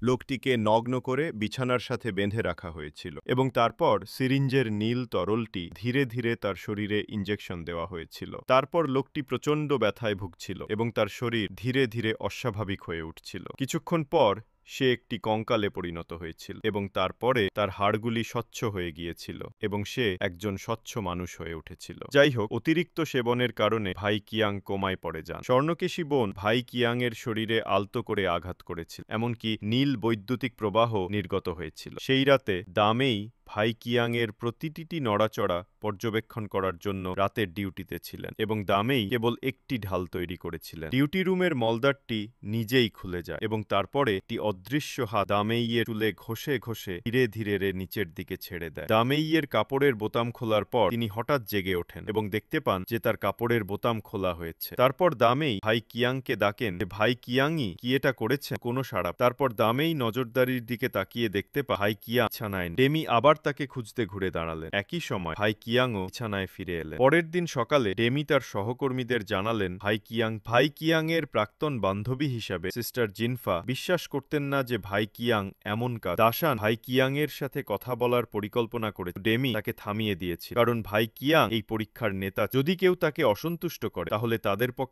লোকটিকে নগ্ন করে বিছানার সাথে বেঁধে রাখা হয়েছিল এবং তারপর সিরিঞ্জের নীল তরলটি ধীরে ধীরে তার শরীরে ইঞ্জেকশন দেওয়া হয়েছিল। তারপর লোকটি প্রচণ্ড ব্যথায় ভুগছিল এবং তার শরীর ধীরে ধীরে অস্বাভাবিক হয়ে উঠছিল। কিছুক্ষণ পর সে একটি কঙ্কালে পরিণত হয়েছিল এবং তারপরে তার হাড়গুলি স্বচ্ছ হয়ে গিয়েছিল এবং সে একজন স্বচ্ছ মানুষ হয়ে উঠেছিল। যাই হোক, অতিরিক্ত সেবনের কারণে ভাই কিয়াং কোমায় পড়ে যান। স্বর্ণকেশী বোন ভাই কিয়াং এর শরীরে আলতো করে আঘাত করেছিল, এমনকি নীল বৈদ্যুতিক প্রবাহ নির্গত হয়েছিল। সেই রাতে দামেই ভাই কিয়াং এর প্রতিটি নড়াচড়া পর্যবেক্ষণ করার জন্য রাতের ডিউটিতে ছিলেন এবং দামেই কেবল একটি ঢাল তৈরি করেছিলেন। ডিউটি রুমের মলদারটি নিজেই খুলে যায় এবং তারপরে একটি অদৃশ্য হাত দামেইয়ের চুলে ঘষে ঘষে ধীরে ধীরে নিচের দিকে ছেড়ে দেয়। দামেইয়ের কাপড়ের বোতাম খোলার পর তিনি হঠাৎ জেগে ওঠেন এবং দেখতে পান যে তার কাপড়ের বোতাম খোলা হয়েছে। তারপর দামেই ভাই কিয়াংকে ডাকেন যে ভাই কিয়াংই কি এটা করেছে? কোনো সাড়া। তারপর দামেই নজরদারির দিকে তাকিয়ে দেখতে পায় ভাই কিয়াং বিছানায় নেই। ডেমি আবার তাকে খুঁজতে ঘুরে দাঁড়ালেন। একই সময় ভাই কিয়াংও বিছানায় ফিরে এলেন। পরের দিন সকালে ডেমি তার সহকর্মীদের জানালেন ভাই কিয়াং এর প্রাক্তন বান্ধবী হিসাবে সিস্টার জিনফা বিশ্বাস করতেন না যে ভাই কিয়াং এমন কাজ। দাশান ভাই কিয়াং এর সাথে কথা বলার পরিকল্পনা করে ডেমি তাকে থামিয়ে দিয়েছিল, কারণ ভাই কিয়াং এই পরীক্ষার নেতা। যদি কেউ তাকে অসন্তুষ্ট করে তাহলে তাদের পক্ষে